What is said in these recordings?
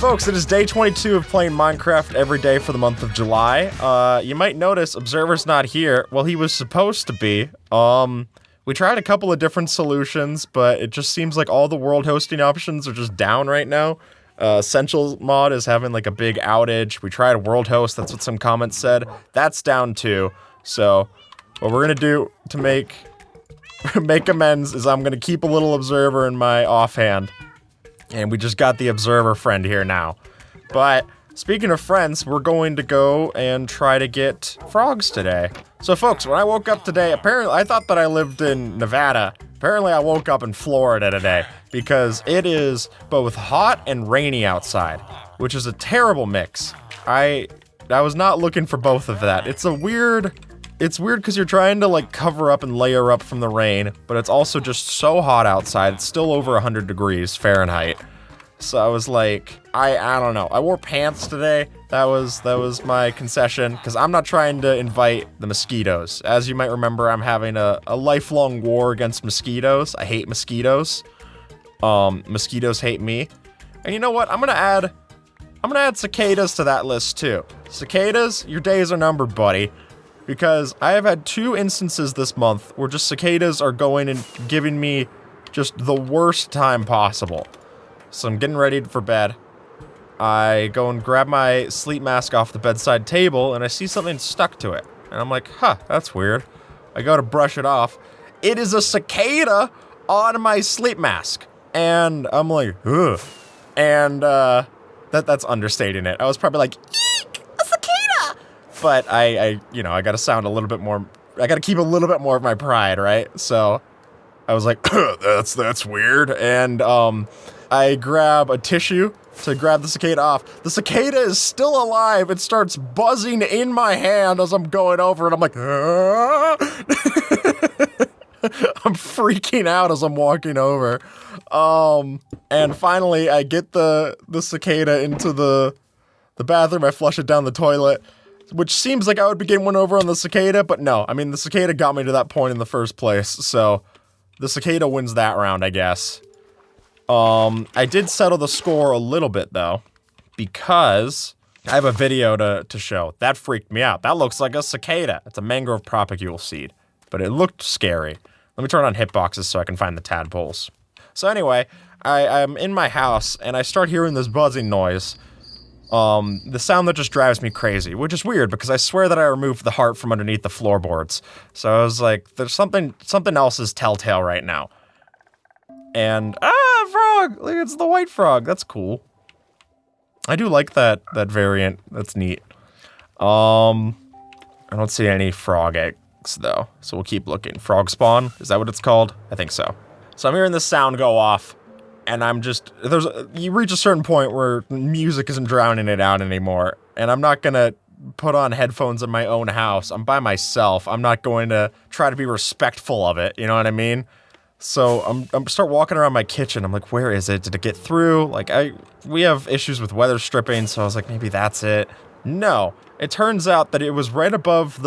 folks, it is day 22 of playing Minecraft every day for the month of July. You might notice Observer's not here. Well, he was supposed to be. We tried a couple of different solutions, but it just seems like all the world hosting options are just down right now. Essential mod is having like a big outage. We tried a world host, that's what some comments said. That's down too. So, what we're gonna do to make amends is I'm gonna keep a little Observer in my offhand. And we just got the Observer friend here now. But, speaking of friends, we're going to go and try to get frogs today. So folks, when I woke up today, apparently I thought that I lived in Nevada. Apparently I woke up in Florida today because it is both hot and rainy outside, which is a terrible mix. I was not looking for both of that. It's weird because you're trying to like cover up and layer up from the rain, but it's also just so hot outside. It's still over 100 degrees Fahrenheit. So I was like, I don't know. I wore pants today. That was my concession because I'm not trying to invite the mosquitoes. As you might remember, I'm having a lifelong war against mosquitoes. I hate mosquitoes. Mosquitoes hate me. And you know what? I'm gonna add cicadas to that list too. Cicadas, your days are numbered, buddy. Because I have had 2 instances this month where just cicadas are going and giving me just the worst time possible. So I'm getting ready for bed. I go and grab my sleep mask off the bedside table and I see something stuck to it. And I'm like, huh, that's weird. I go to brush it off. It is a cicada on my sleep mask. And I'm like, ugh. And that's understating it. I was probably like, eek, a cicada! But I gotta sound a little bit more, I gotta keep a little bit more of my pride, right? So I was like, that's weird. And I grab a tissue to grab the cicada off. The cicada is still alive. It starts buzzing in my hand as I'm going over, and I'm like, ah! I'm freaking out as I'm walking over. And finally, I get the cicada into the bathroom. I flush it down the toilet, which seems like I would be getting one over on the cicada, but no. I mean, the cicada got me to that point in the first place, so the cicada wins that round, I guess. I did settle the score a little bit, though, because I have a video to show. That freaked me out. That looks like a cicada. It's a mangrove propagule seed, but it looked scary. Let me turn on hitboxes so I can find the tadpoles. So anyway, I'm in my house, and I start hearing this buzzing noise. The sound that just drives me crazy, which is weird because I swear that I removed the heart from underneath the floorboards. So I was like, there's something else is telltale right now. And, frog! Look, it's the white frog. That's cool. I do like that variant. That's neat. I don't see any frog eggs, though. So we'll keep looking. Frog spawn? Is that what it's called? I think so. So I'm hearing this sound go off. And I'm just, you reach a certain point where music isn't drowning it out anymore. And I'm not gonna put on headphones in my own house. I'm by myself. I'm not going to try to be respectful of it. You know what I mean? So I'm start walking around my kitchen. I'm like, where is it? Did it get through? Like, we have issues with weather stripping, so I was like, maybe that's it. No, it turns out that it was right above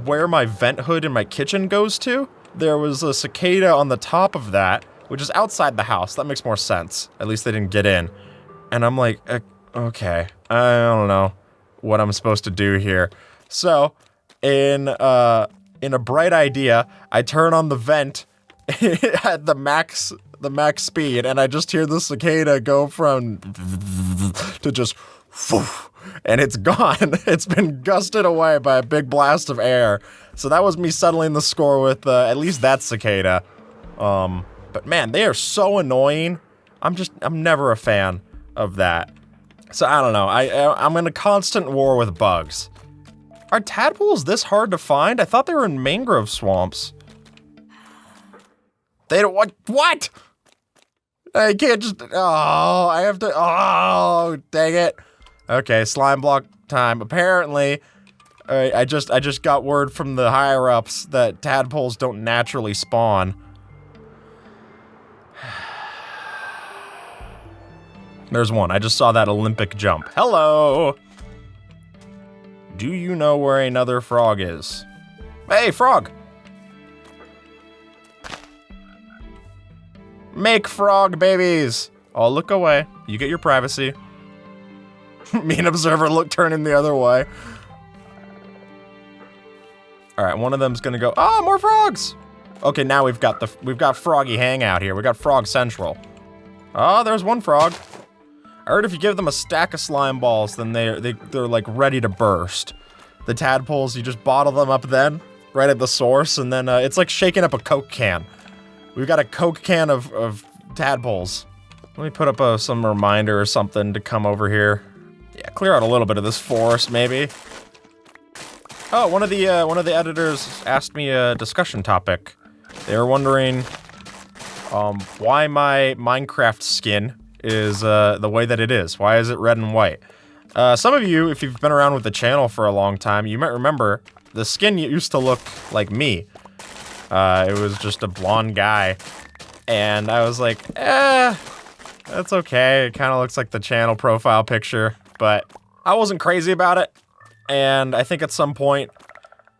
where my vent hood in my kitchen goes to. There was a cicada on the top of that, which is outside the house. That makes more sense. At least they didn't get in. And I'm like, okay, I don't know what I'm supposed to do here. So, in a bright idea, I turn on the vent at the max speed, and I just hear the cicada go from to just woof, and it's gone. It's been gusted away by a big blast of air. So that was me settling the score with at least that cicada. But man, they are so annoying. I'm never a fan of that. So I don't know. I'm in a constant war with bugs. Are tadpoles this hard to find? I thought they were in mangrove swamps. They don't, what? I can't just, I have to, dang it. Okay, slime block time. Apparently, I just got word from the higher ups that tadpoles don't naturally spawn. There's one. I just saw that Olympic jump. Hello! Do you know where another frog is? Hey, frog! Make frog babies! Oh, look away. You get your privacy. Me and Observer turning the other way. All right, one of them's gonna go, oh, more frogs! Okay, now we've got Froggy Hangout here. We got Frog Central. Oh, there's one frog. I heard if you give them a stack of slime balls, then they're like ready to burst. The tadpoles, you just bottle them up then, right at the source, and then it's like shaking up a Coke can. We've got a Coke can of tadpoles. Let me put up some reminder or something to come over here. Yeah, clear out a little bit of this forest, maybe. Oh, one of the editors asked me a discussion topic. They were wondering why my Minecraft skin is the way that it is. Why is it red and white? Some of you, if you've been around with the channel for a long time, you might remember the skin used to look like me. It was just a blonde guy. And I was like, that's okay. It kind of looks like the channel profile picture, but I wasn't crazy about it. And I think at some point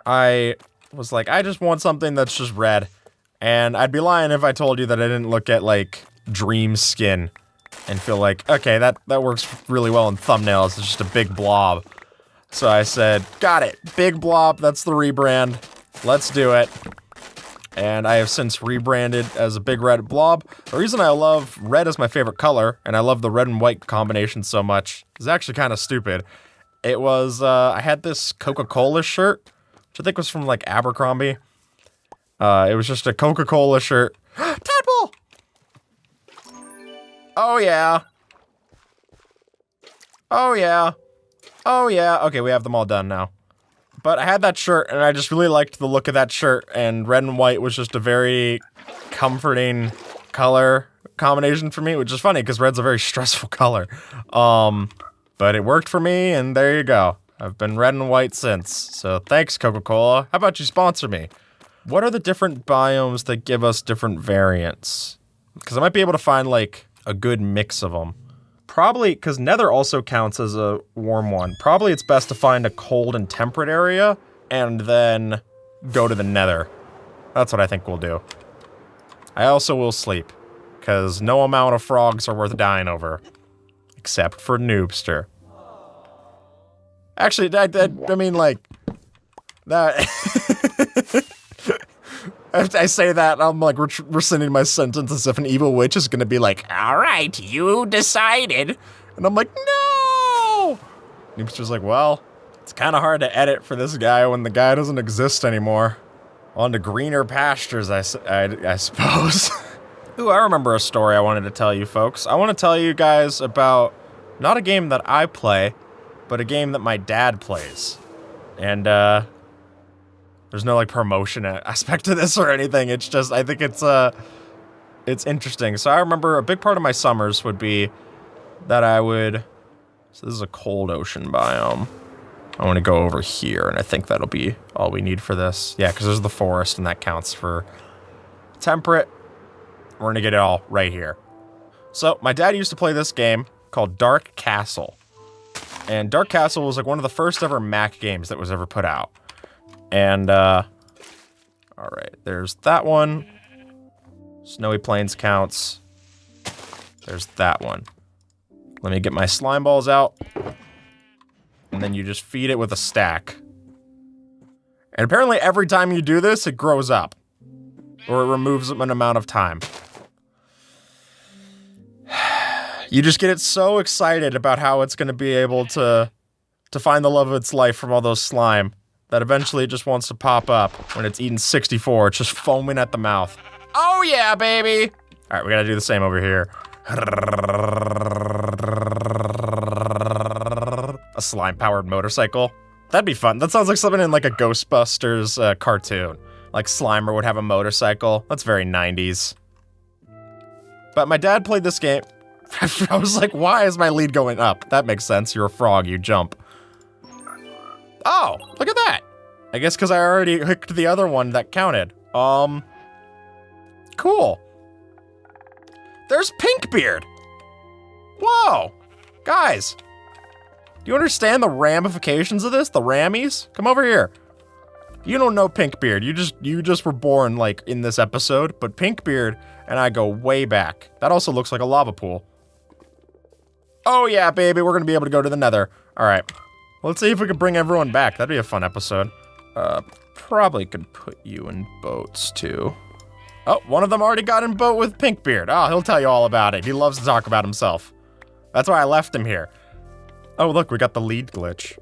I was like, I just want something that's just red. And I'd be lying if I told you that I didn't look at like Dream skin and feel like, okay, that works really well in thumbnails. It's just a big blob. So I said, got it. Big blob, that's the rebrand. Let's do it. And I have since rebranded as a big red blob. The reason I love red as my favorite color, and I love the red and white combination so much, is actually kind of stupid. It was, I had this Coca-Cola shirt, which I think was from like Abercrombie. It was just a Coca-Cola shirt. Tadpole! Oh yeah. Oh yeah. Oh yeah. Okay, we have them all done now. But I had that shirt, and I just really liked the look of that shirt, and red and white was just a very comforting color combination for me, which is funny, because red's a very stressful color. But it worked for me, and there you go. I've been red and white since. So thanks, Coca-Cola. How about you sponsor me? What are the different biomes that give us different variants? Because I might be able to find, like, a good mix of them. Probably, because Nether also counts as a warm one. Probably it's best to find a cold and temperate area, and then go to the Nether. That's what I think we'll do. I also will sleep, because no amount of frogs are worth dying over. Except for Noobster. Actually, I mean, like, that... I say that, I'm like rescinding my sentence as if an evil witch is gonna be like, all right, you decided. And I'm like, no! Noobster's like, well, it's kind of hard to edit for this guy when the guy doesn't exist anymore. On to greener pastures, I suppose. Ooh, I remember a story I wanted to tell you folks. I want to tell you guys about, not a game that I play, but a game that my dad plays. And, there's no, like, promotion aspect to this or anything. It's just, I think it's interesting. So I remember a big part of my summers would be that I would... So this is a cold ocean biome. I want to go over here, and I think that'll be all we need for this. Yeah, because there's the forest, and that counts for temperate. We're going to get it all right here. So my dad used to play this game called Dark Castle. And Dark Castle was, like, one of the first ever Mac games that was ever put out. And, alright, there's that one. Snowy Plains counts. There's that one. Let me get my slime balls out. And then you just feed it with a stack. And apparently every time you do this, it grows up. Or it removes an amount of time. You just get it so excited about how it's going to be able to find the love of its life from all those slime. That eventually it just wants to pop up when it's eaten 64. It's just foaming at the mouth. Oh yeah, baby! Alright, we gotta do the same over here. A slime-powered motorcycle. That'd be fun. That sounds like something in like a Ghostbusters cartoon. Like Slimer would have a motorcycle. That's very 90s. But my dad played this game. I was like, why is my lead going up? That makes sense. You're a frog, you jump. Oh, look at that. I guess because I already hooked the other one that counted. Cool. There's Pinkbeard. Whoa. Guys. Do you understand the ramifications of this? The rammies? Come over here. You don't know Pinkbeard. You just were born, like, in this episode. But Pinkbeard and I go way back. That also looks like a lava pool. Oh yeah, baby, we're gonna be able to go to the nether. All right, let's see if we can bring everyone back. That'd be a fun episode. Probably could put you in boats too. Oh, one of them already got in boat with Pinkbeard. Oh, he'll tell you all about it. He loves to talk about himself. That's why I left him here. Oh, look, we got the lead glitch.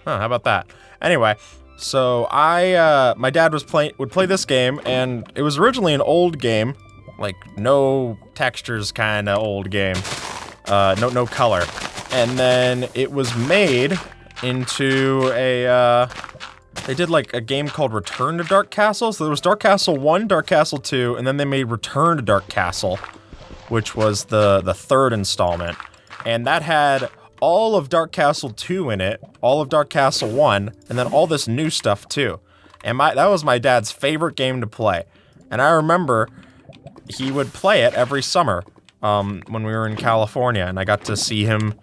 Huh, how about that? Anyway, so my dad would play this game, and it was originally an old game, like no textures kind of old game, no color, and then it was made into a. They did like a game called Return to Dark Castle. So there was Dark Castle 1, Dark Castle 2, and then they made Return to Dark Castle, which was the third installment. And that had all of Dark Castle 2 in it, all of Dark Castle 1, and then all this new stuff too. And that was my dad's favorite game to play. And I remember he would play it every summer when we were in California, and I got to see him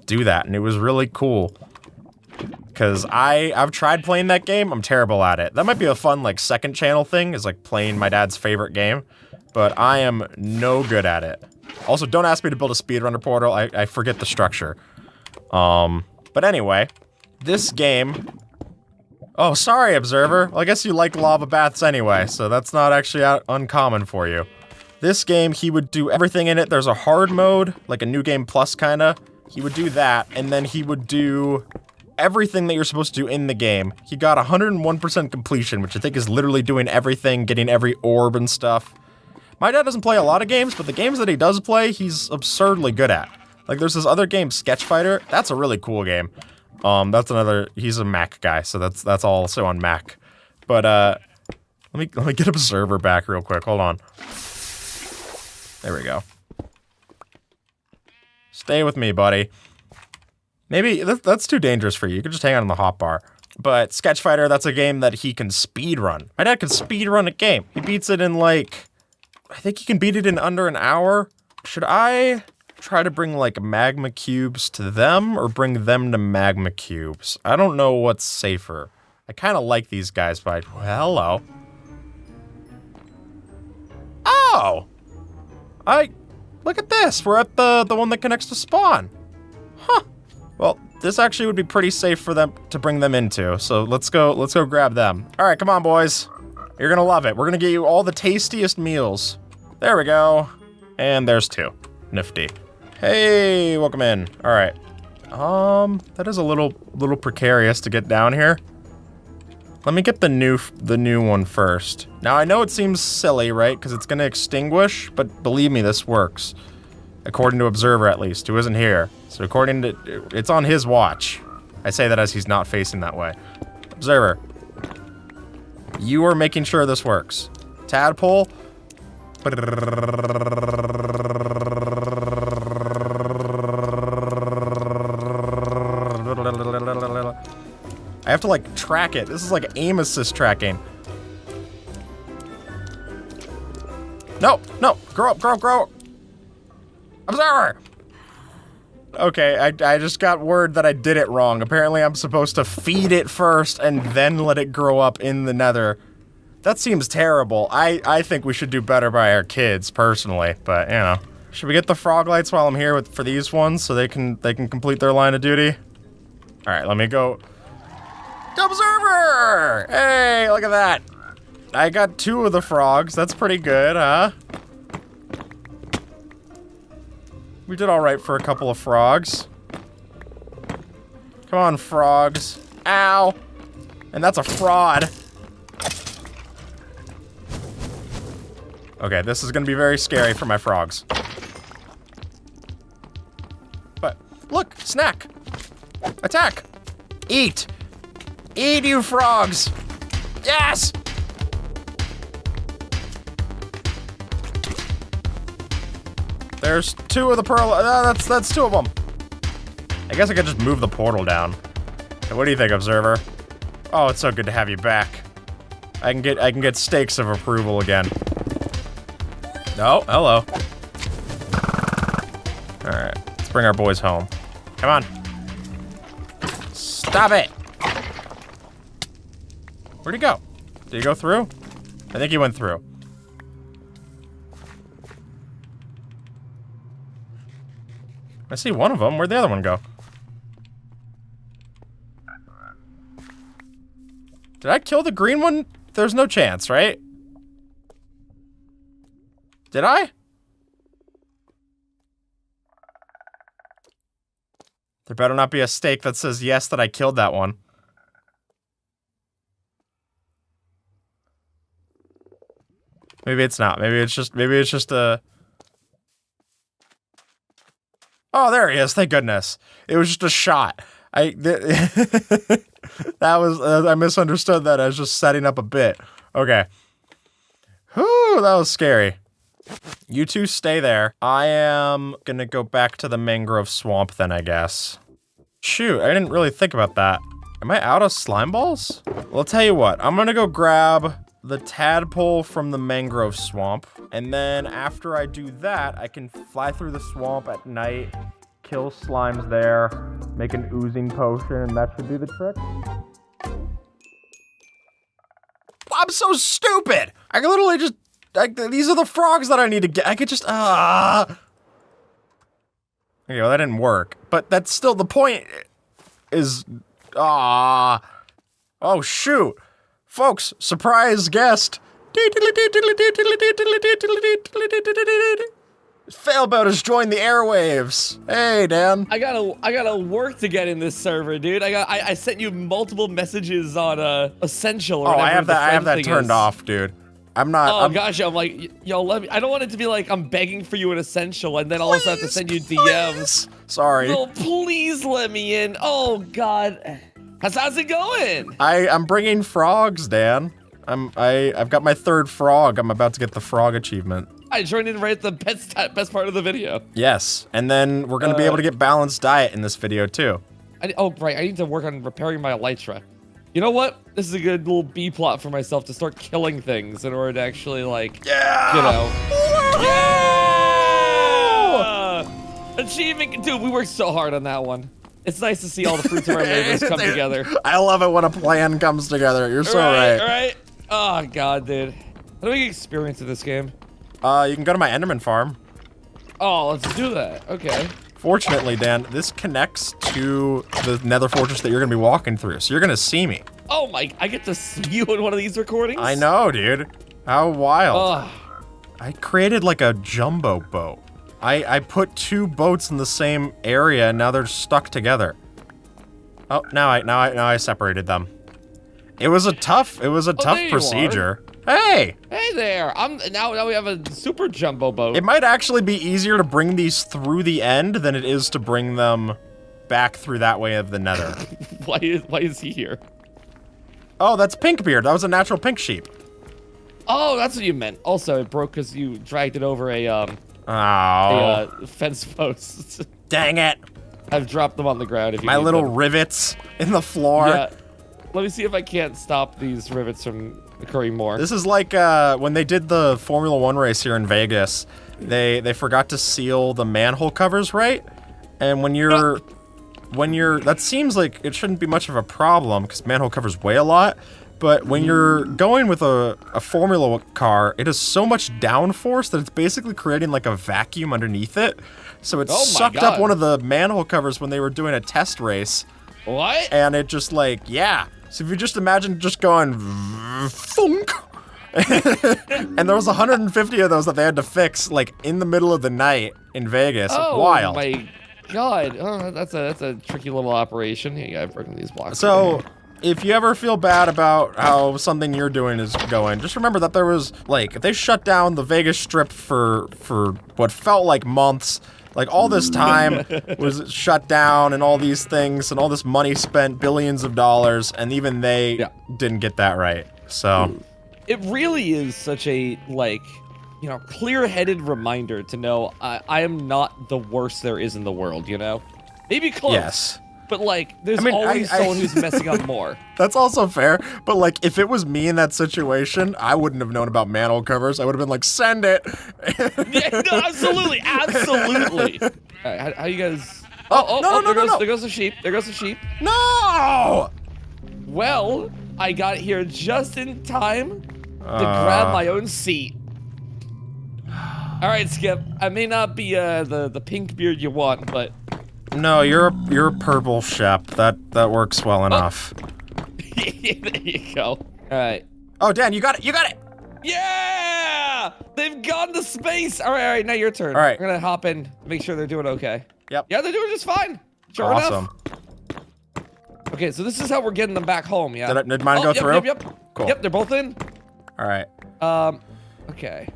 do that, and it was really cool. Because I've tried playing that game, I'm terrible at it. That might be a fun, like, second channel thing, is like playing my dad's favorite game, but I am no good at it. Also, don't ask me to build a speedrunner portal, I forget the structure. But anyway, this game... Oh, sorry, Observer. Well, I guess you like lava baths anyway, so that's not actually uncommon for you. This game, he would do everything in it. There's a hard mode, like a New Game Plus kinda. He would do that, and then he would do everything that you're supposed to do in the game. He got 101% completion, which I think is literally doing everything, getting every orb and stuff. My dad doesn't play a lot of games, but the games that he does play, he's absurdly good at. Like, there's this other game, Sketch Fighter. That's a really cool game. He's a Mac guy, so that's also on Mac. But, let me get Observer back real quick. Hold on. There we go. Stay with me, buddy. Maybe that's too dangerous for you. You could just hang out on the hotbar. But Sketch Fighter, that's a game that he can speedrun. My dad can speedrun a game. He beats it in like, I think he can beat it in under an hour. Should I try to bring like magma cubes to them or bring them to magma cubes? I don't know what's safer. I kind of like these guys, but well, hello. Oh! Look at this. We're at the one that connects to spawn. Huh. Well, this actually would be pretty safe for them to bring them into. So let's go grab them. All right, come on, boys. You're gonna love it. We're gonna get you all the tastiest meals. There we go. And there's two. Nifty. Hey, welcome in. All right. That is a little precarious to get down here. Let me get the new one first. Now, I know it seems silly, right? Because it's gonna extinguish, but believe me, this works. According to Observer, at least, who isn't here. So according to, it's on his watch. I say that as he's not facing that way. Observer, you are making sure this works. Tadpole. I have to like track it. This is like aim assist tracking. No, grow up. Observer! Okay, I just got word that I did it wrong. Apparently I'm supposed to feed it first and then let it grow up in the nether. That seems terrible. I think we should do better by our kids, personally, but, you know. Should we get the frog lights while I'm here for these ones so they can complete their line of duty? Alright, let me go. Observer! Hey, look at that. I got 2 of the frogs. That's pretty good, huh? We did alright for a couple of frogs. Come on, frogs. Ow! And that's a fraud. Okay, this is gonna be very scary for my frogs. But, look! Snack! Attack! Eat! Eat, you frogs! Yes! There's 2 of the pearl. That's 2 of them. I guess I could just move the portal down. Hey, what do you think, Observer? Oh, it's so good to have you back. I can get stakes of approval again. Oh, hello. All right, let's bring our boys home. Come on. Stop it. Where'd he go? Did he go through? I think he went through. I see one of them. Where'd the other one go? Did I kill the green one? There's no chance, right? Did I? There better not be a stake that says yes that I killed that one. Maybe it's not. Maybe it's just a... Oh, there he is. Thank goodness. It was just a shot. I misunderstood that as just setting up a bit. Okay. Whew, that was scary. You two stay there. I am gonna go back to the mangrove swamp then, I guess. Shoot, I didn't really think about that. Am I out of slime balls? Well, I'll tell you what. I'm gonna go grab the tadpole from the mangrove swamp. And then after I do that, I can fly through the swamp at night, kill slimes there, make an oozing potion, and that should do the trick. I'm so stupid! I can literally just... these are the frogs that I need to get. I could just... Okay, well, that didn't work. But that's still... The point is... Oh, shoot. Folks, surprise guest. Failboat has joined the airwaves. Hey, Dan. I gotta work to get in this server, dude. I sent you multiple messages on Essential or whatever. I have that turned off, dude. I'm not. Oh gosh, I'm like, yo, let me. I don't want it to be like I'm begging for you in Essential, and then all of a sudden I have to send you DMs. Sorry. No, please let me in. Oh God, how's it going? I'm bringing frogs, Dan. I've got my third frog. I'm about to get the frog achievement. I joined in right at the best part of the video. Yes, and then we're gonna be able to get balanced diet in this video too. Oh right, I need to work on repairing my elytra. You know what? This is a good little B plot for myself to start killing things in order to actually, like, yeah, you know. Yeah! Achievement, dude, we worked so hard on that one. It's nice to see all the fruits of our labors come together. I love it when a plan comes together. You're so right. Right? Oh, God, dude. How do we get experience in this game? You can go to my Enderman farm. Oh, let's do that. Okay. Fortunately, Dan, this connects to the nether fortress that you're gonna be walking through, so you're gonna see me. Oh my, I get to see you in one of these recordings? I know, dude. How wild. Ugh. I created like a jumbo boat. I put two boats in the same area and now they're stuck together. Oh, now I separated them. It was a tough procedure. Hey! Hey there! Now we have a super jumbo boat. It might actually be easier to bring these through the end than it is to bring them back through that way of the nether. Why is he here? Oh, that's Pinkbeard. That was a natural pink sheep. Oh, that's what you meant. Also, it broke because you dragged it over a fence post. Dang it! I've dropped them on the ground. If you My need little them. rivets in the floor. Yeah. Let me see if I can't stop these rivets from occurring more. This is like when they did the Formula 1 race here in Vegas. They forgot to seal the manhole covers right, and when you're that seems like it shouldn't be much of a problem because manhole covers weigh a lot. But when you're going with a Formula car, it has so much downforce that it's basically creating like a vacuum underneath it. So it sucked up one of the manhole covers when they were doing a test race. What? And it just like, yeah. So if you just imagine just going thunk. And there was 150 of those that they had to fix like in the middle of the night in Vegas. Oh wild. My God. Oh, that's a tricky little operation. Yeah, I've broken these blocks. So if you ever feel bad about how something you're doing is going, just remember that there was, like, they shut down the Vegas Strip for what felt like months. Like, all this time was shut down and all these things and all this money spent, billions of dollars, and even they didn't get that right, so. It really is such a, like, you know, clear-headed reminder to know I am not the worst there is in the world, you know? Maybe close. Yes. But, like, there's always someone who's messing up more. That's also fair, but, like, if it was me in that situation, I wouldn't have known about manhole covers. I would have been like, send it! Yeah, no, absolutely, absolutely! Alright, how you guys... No, there goes the sheep, there goes the sheep. No! Well, I got here just in time to grab my own seat. Alright, Skip, I may not be the pink beard you want, but No, you're a purple Shep. That works well enough. There you go. All right. Oh, Dan, you got it. You got it. Yeah! They've gone to space. All right. Now your turn. All right. We're gonna hop in, make sure they're doing okay. Yep. Yeah, they're doing just fine. Sure awesome. enough. Okay, so this is how we're getting them back home. Yeah. Did mine go through? Yep. Cool. Yep, they're both in. All right. Okay.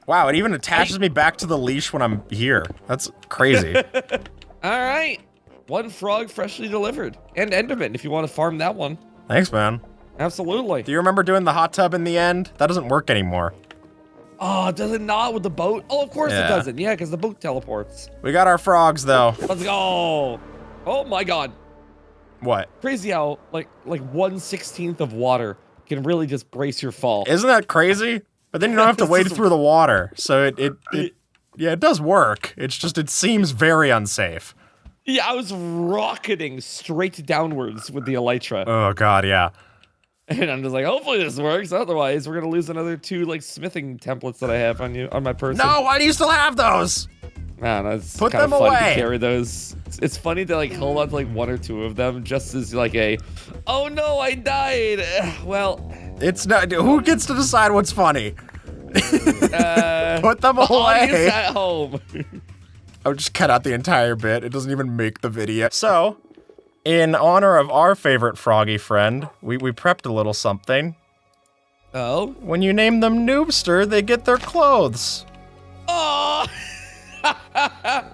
Wow, it even attaches me back to the leash when I'm here. That's crazy. All right. One frog freshly delivered. And Enderman, if you want to farm that one. Thanks, man. Absolutely. Do you remember doing the hot tub in the end? That doesn't work anymore. Oh, does it not with the boat? Oh, of course it doesn't. Yeah, because the boat teleports. We got our frogs, though. Let's go. Oh, my God. What? Crazy how, like 1/16 of water can really just brace your fall. Isn't that crazy? But then you don't have to wade through the water. So it does work. It's just, it seems very unsafe. Yeah, I was rocketing straight downwards with the elytra. Oh, God, yeah. And I'm just like, hopefully this works. Otherwise, we're gonna lose another 2 like smithing templates that I have on my person. No, why do you still have those? I don't know, it's Put kind them of fun away. to carry those. It's funny to like hold on to like 1 or 2 of them just as like a, oh no, I died. Well, it's not. Who gets to decide what's funny? Put them away. Audience at home. I would just cut out the entire bit. It doesn't even make the video. So, in honor of our favorite froggy friend, we prepped a little something. Oh? When you name them Noobster, they get their clothes. Oh!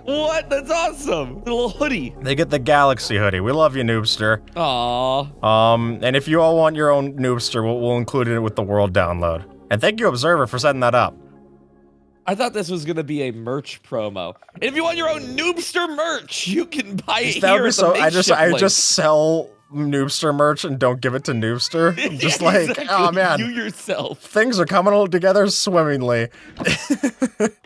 What? That's awesome. The little hoodie. They get the Galaxy hoodie. We love you, Noobster. Aw. And if you all want your own Noobster, we'll include it with the world download. And thank you, Observer, for setting that up. I thought this was gonna be a merch promo. And if you want your own Noobster merch, you can buy it That here would be at the so. makeshift I link. just sell Noobster merch and don't give it to Noobster. I'm just like, Exactly. oh man, You yourself. things are coming all together swimmingly.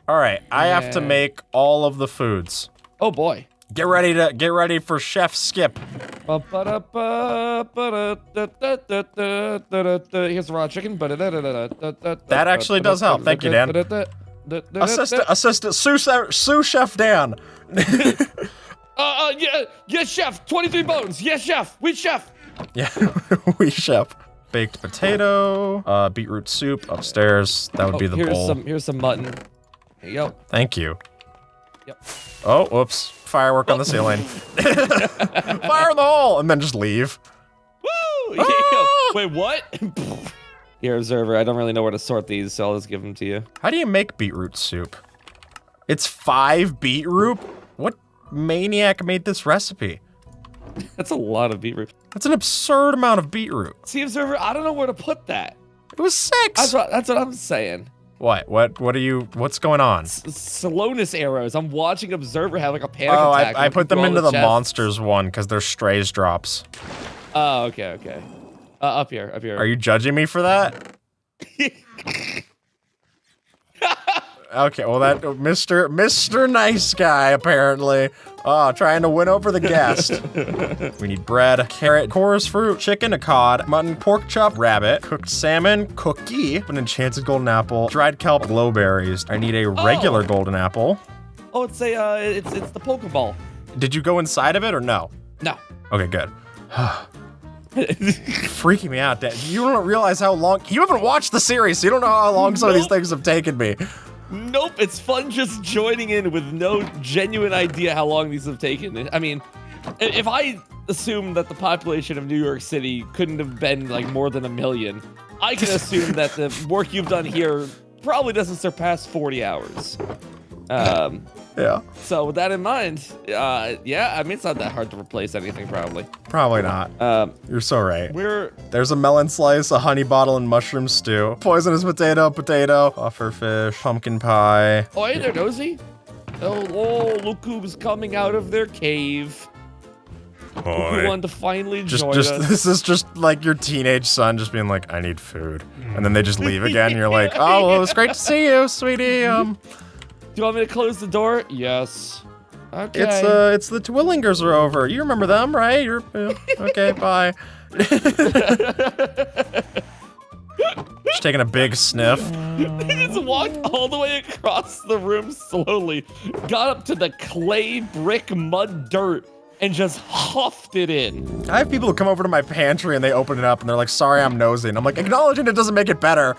All right, I have to make all of the foods. Oh boy. Get ready for Chef Skip. Here's the raw chicken. That actually does help. Thank you, Dan. Assistant sous chef Dan. Yes, chef. 23 bones. Yes, chef. We chef. Yeah, we chef. Baked potato, beetroot soup upstairs. That would be the bowl. Here's some mutton. Here you go. Thank you. Yep. Oh, whoops. Firework on the ceiling. Fire in the hole! And then just leave. Woo! Ah! Wait, what? Here, Observer, I don't really know where to sort these, so I'll just give them to you. How do you make beetroot soup? It's 5 beetroot? What maniac made this recipe? That's a lot of beetroot. That's an absurd amount of beetroot. See, Observer, I don't know where to put that. It was 6. That's what I'm saying. What's going on? Slowness arrows. I'm watching Observer have like a panic Oh, attack. I put them all into the chests. monsters one because they're strays drops. Oh, okay. Up here. Are you judging me for that? Okay, well that Mr. Nice Guy apparently. Oh, trying to win over the guest. We need bread, carrot, chorus fruit, chicken, a cod, mutton, pork chop, rabbit, cooked salmon, cookie, an enchanted golden apple, dried kelp, glowberries. I need a regular golden apple. Oh, it's the Pokeball. Did you go inside of it or no? No. Okay, good. Freaking me out, Dad. You don't realize how long. You haven't watched the series, so you don't know how long some of these things have taken me. Nope, it's fun just joining in with no genuine idea how long these have taken. I mean, if I assume that the population of New York City couldn't have been like more than 1 million, I can assume that the work you've done here probably doesn't surpass 40 hours. Yeah. So with that in mind, yeah, I mean, it's not that hard to replace anything, probably. Probably not. You're so right. There's a melon slice, a honey bottle, and mushroom stew. Poisonous potato, puffer fish, pumpkin pie. Oh, hey there, Nosy. Oh, look who's coming out of their cave. Look who wanted to finally join us. This is just like your teenage son just being like, I need food. And then they just leave again, and you're like, oh, well, it was great to see you, sweetie. Do you want me to close the door? Yes. Okay. It's the Twillingers are over. You remember them, right? Okay, bye. Just taking a big sniff. He just walked all the way across the room slowly, got up to the clay, brick, mud, dirt, and just huffed it in. I have people who come over to my pantry and they open it up and they're like, sorry, I'm nosy. And I'm like, acknowledging it doesn't make it better.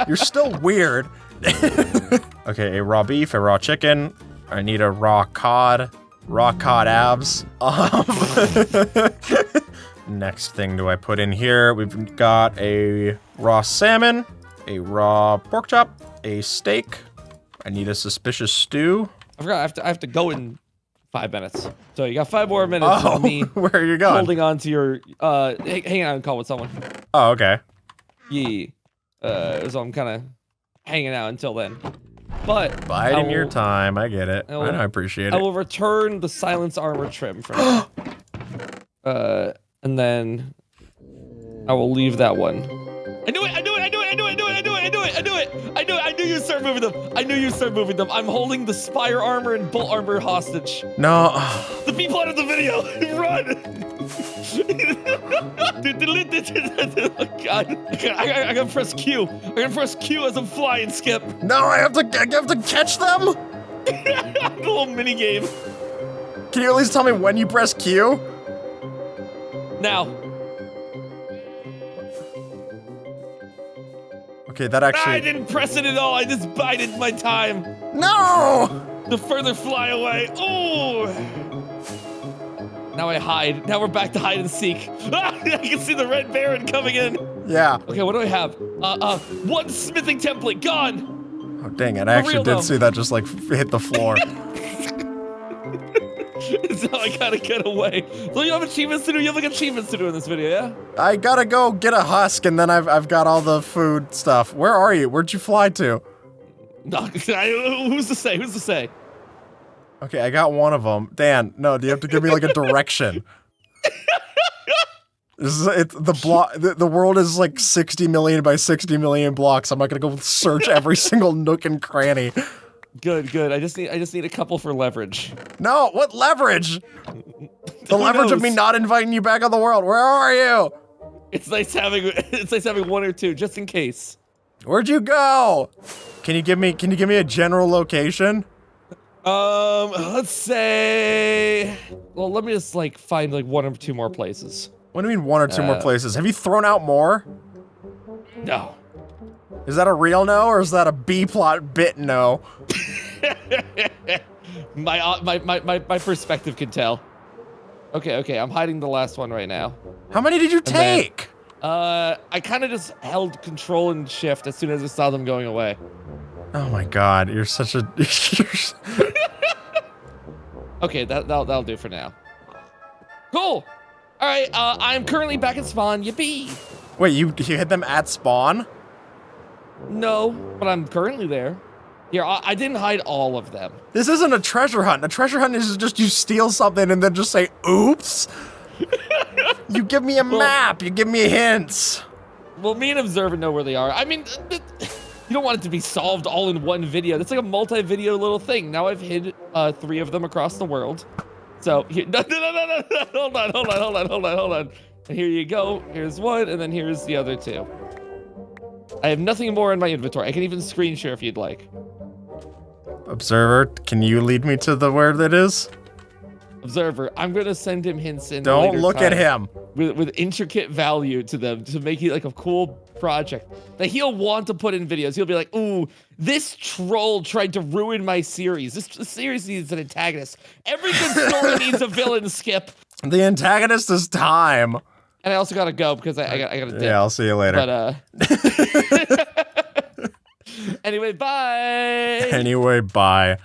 You're still weird. Okay, a raw beef, a raw chicken. I need a raw cod abs. Next thing do I put in here? We've got a raw salmon, a raw pork chop, a steak. I need a suspicious stew. I forgot, I have to go in 5 minutes. So you got 5 more minutes of me. Where are you going? Holding on to your, hang on and call with someone. Oh, okay. Yeah. So I'm kind of hanging out until then. But biding your time, I get it. I appreciate it. I will return the silence armor trim for now. And then I will leave that one. I knew it! I knew it! I knew it! I knew it! I knew it! I knew it! I knew it! I knew it! I knew it! I knew you'd start moving them! I knew you'd start moving them! I'm holding the spire armor and bolt armor hostage. No. The B plot of the video! Run! Oh god. I gotta press Q. I gotta press Q as I'm flying, Skip. No, I have to catch them? A little mini game. Can you at least tell me when you press Q? Now. Okay, that actually... I didn't press it at all. I just bided my time. No! To further fly away. Ooh. Now I hide. Now we're back to hide and seek. I can see the Red Baron coming in. Yeah. Okay, what do I have? One smithing template gone. Oh, dang it. I actually did see that just like hit the floor. So I gotta get away. So you have achievements to do? You have like achievements to do in this video, yeah? I gotta go get a husk and then I've got all the food stuff. Where are you? Where'd you fly to? No, who's to say? Who's to say? Okay, I got one of them. Dan, no, do you have to give me like a direction? The world is like 60 million by 60 million blocks. I'm not gonna go search every single nook and cranny. Good, good. I just need a couple for leverage. No, what leverage? The leverage of me not inviting you back on the world. Where are you? It's nice having 1 or 2 just in case. Where'd you go? Can you give me a general location? Let's say, well, let me just like find like 1 or 2 more places. What do you mean 1 or 2 more places? Have you thrown out more? No. Is that a real no, or is that a B-plot bit no? my perspective can tell. Okay, I'm hiding the last one right now. How many did you take? I kind of just held control and shift as soon as I saw them going away. Oh my god, you're such a... Okay, that'll do for now. Cool! Alright, I'm currently back at spawn, yippee! Wait, you hit them at spawn? No, but I'm currently there. Here, I didn't hide all of them. This isn't a treasure hunt. A treasure hunt is just you steal something and then just say, oops. You give me a map, you give me hints. Well, me and Observer know where they are. I mean, you don't want it to be solved all in one video. That's like a multi-video little thing. Now I've hid 3 of them across the world. So, here, no, hold on. And here you go. Here's 1, and then here's the other 2. I have nothing more in my inventory. I can even screen share if you'd like. Observer, can you lead me to the where that is? Observer, I'm gonna send him hints in. Don't look at him. With intricate value to them to make it like a cool project that he'll want to put in videos. He'll be like, ooh, this troll tried to ruin my series. This series needs an antagonist. Every good story needs a villain, Skip. The antagonist is time. And I also gotta go because I gotta dip. Yeah, I'll see you later. But anyway, bye. Anyway, bye.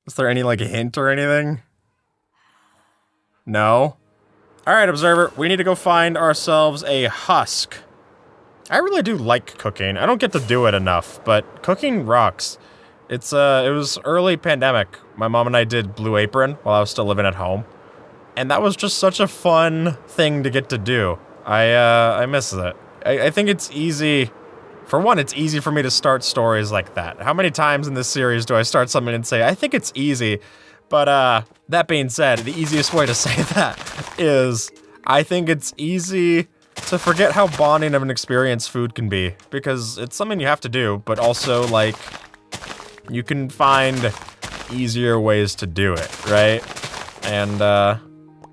Is there any like hint or anything? No? Alright, Observer, we need to go find ourselves a husk. I really do like cooking. I don't get to do it enough, but cooking rocks. It was early pandemic. My mom and I did Blue Apron while I was still living at home. And that was just such a fun thing to get to do. I miss it. I think it's easy. For one, it's easy for me to start stories like that. How many times in this series do I start something and say, I think it's easy? But that being said, the easiest way to say that is, I think it's easy to forget how bonding of an experience food can be, because it's something you have to do, but also, like, you can find easier ways to do it, right? And,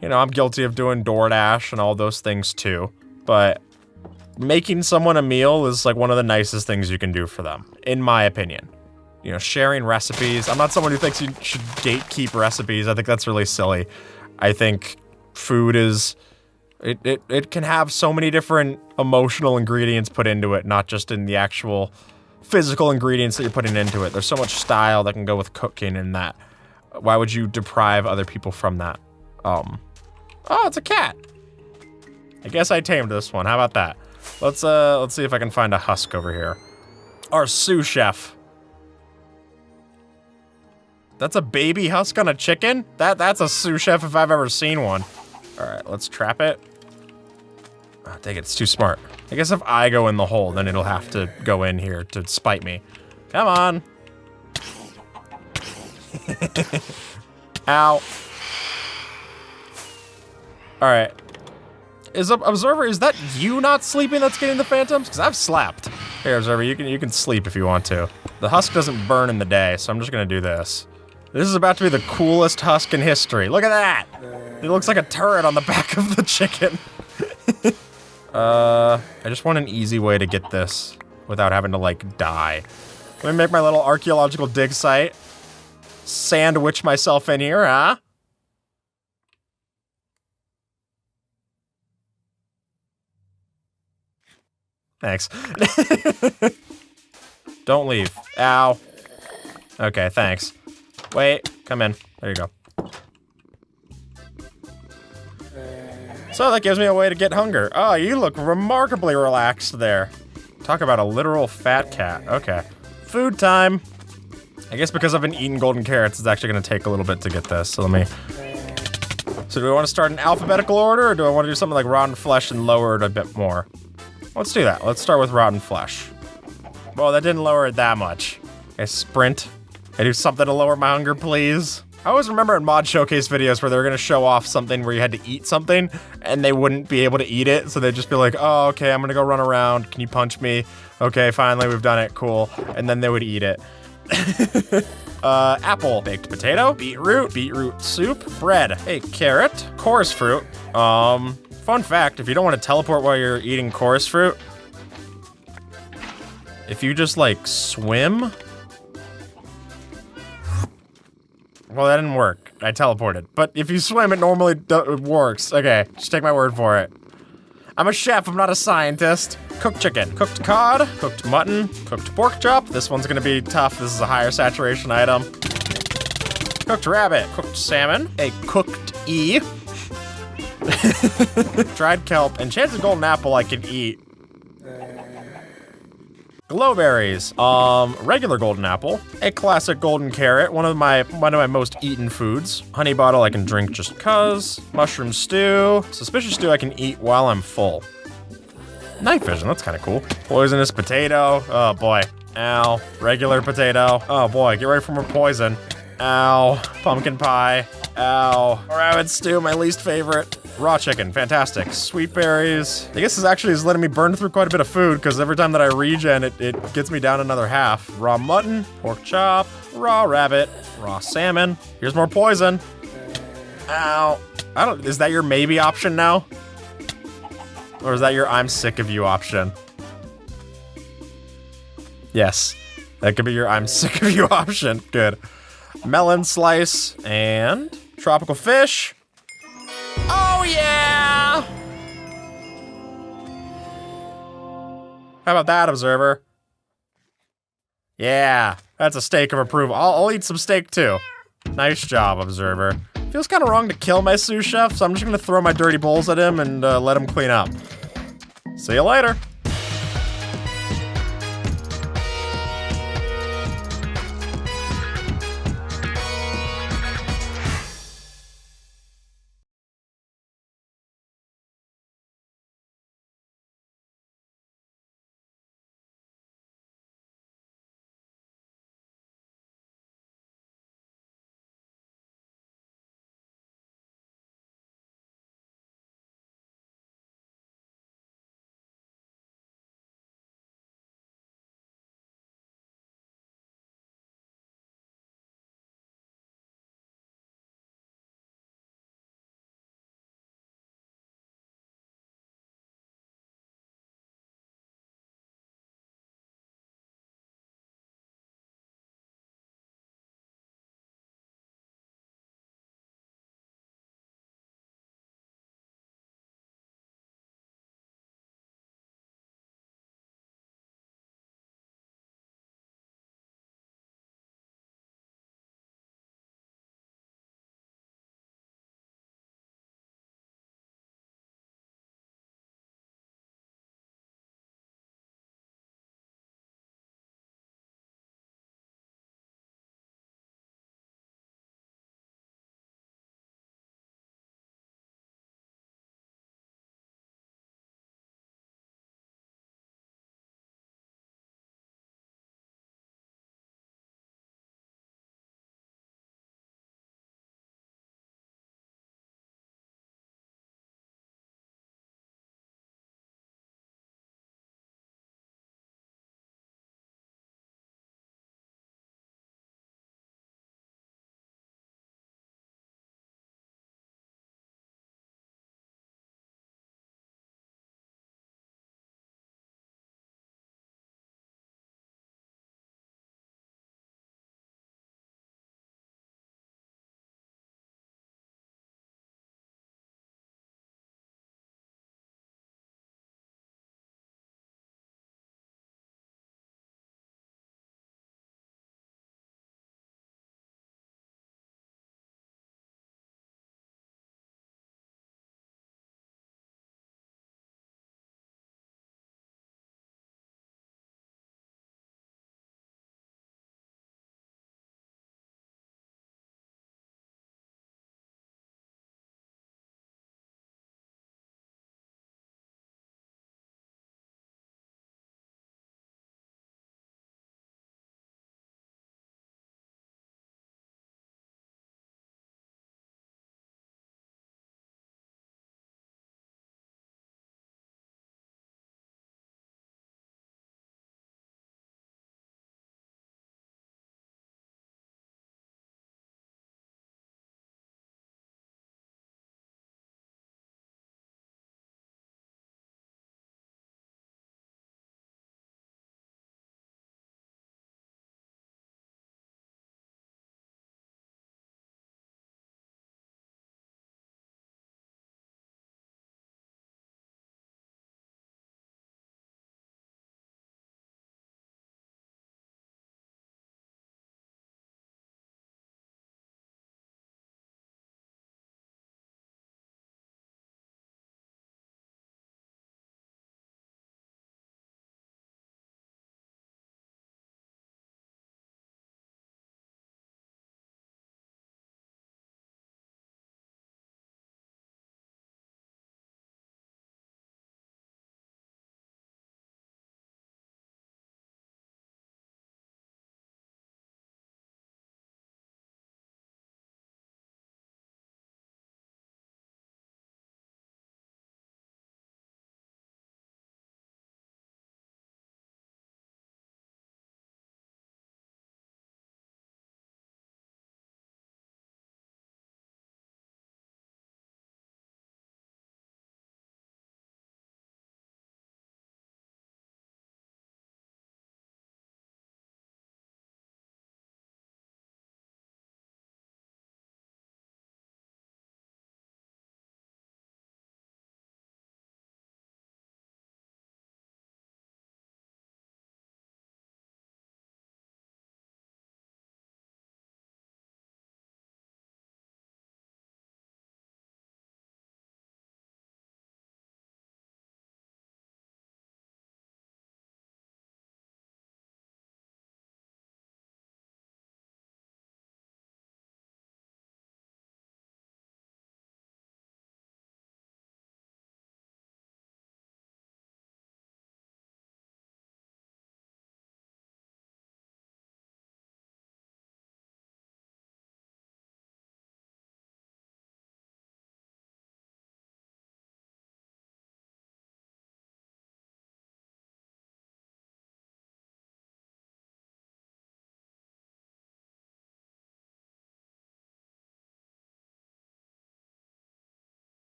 you know, I'm guilty of doing DoorDash and all those things too, but making someone a meal is, like, one of the nicest things you can do for them, in my opinion. You know, sharing recipes. I'm not someone who thinks you should gatekeep recipes. I think that's really silly. I think food is... It can have so many different emotional ingredients put into it, not just in the actual physical ingredients that you're putting into it. There's so much style that can go with cooking and that. Why would you deprive other people from that? Oh, it's a cat. I guess I tamed this one. How about that? Let's see if I can find a husk over here. Our sous chef. That's a baby husk on a chicken? That's a sous chef if I've ever seen one. All right, let's trap it. Oh, dang it, it's too smart. I guess if I go in the hole, then it'll have to go in here to spite me. Come on. Ow. All right. Observer, is that you not sleeping that's getting the phantoms? Because I've slapped. Here, Observer, you can sleep if you want to. The husk doesn't burn in the day, so I'm just gonna do this. This is about to be the coolest husk in history. Look at that! It looks like a turret on the back of the chicken. I just want an easy way to get this without having to, like, die. Let me make my little archaeological dig site. Sandwich myself in here, huh? Thanks. Don't leave. Ow. Okay, thanks. Wait, come in. There you go. So that gives me a way to get hunger. Oh, you look remarkably relaxed there. Talk about a literal fat cat. Okay. Food time. I guess because I've been eating golden carrots, it's actually gonna take a little bit to get this, so let me... So do we want to start in alphabetical order, or do I want to do something like rotten flesh and lower it a bit more? Let's do that. Let's start with rotten flesh. Well, that didn't lower it that much. Okay, sprint. Can I do something to lower my hunger, please? I always remember in mod showcase videos where they were gonna show off something where you had to eat something and they wouldn't be able to eat it, so they'd just be like, oh, okay, I'm gonna go run around. Can you punch me? Okay, finally, we've done it, cool. And then they would eat it. Apple, baked potato, beetroot soup, bread, a carrot, chorus fruit. Fun fact, if you don't want to teleport while you're eating chorus fruit, if you just, like, swim... Well, that didn't work. I teleported. But if you swim, it normally it works. Okay, just take my word for it. I'm a chef, I'm not a scientist. Cooked chicken, cooked cod, cooked mutton, cooked pork chop. This one's gonna be tough. This is a higher saturation item. Cooked rabbit, cooked salmon, a cooked E. Dried kelp, enchanted golden apple I can eat. Glowberries, regular golden apple, a classic golden carrot, one of my most eaten foods. Honey bottle I can drink just cuz. Mushroom stew, suspicious stew I can eat while I'm full. Night vision, that's kind of cool. Poisonous potato, oh boy. Ow. Regular potato, oh boy, get ready for more poison. Ow. Pumpkin pie, ow. Rabbit stew, my least favorite. Raw chicken, fantastic. Sweet berries. I guess this actually is letting me burn through quite a bit of food because every time that I regen, it gets me down another half. Raw mutton, pork chop, raw rabbit, raw salmon. Here's more poison. Ow. Is that your maybe option now? Or is that your I'm sick of you option? Yes, that could be your I'm sick of you option. Good. Melon slice and tropical fish. Oh yeah! How about that, Observer? Yeah, that's a steak of approval. I'll eat some steak too. Nice job, Observer. Feels kind of wrong to kill my sous chef, so I'm just gonna throw my dirty bowls at him and let him clean up. See you later.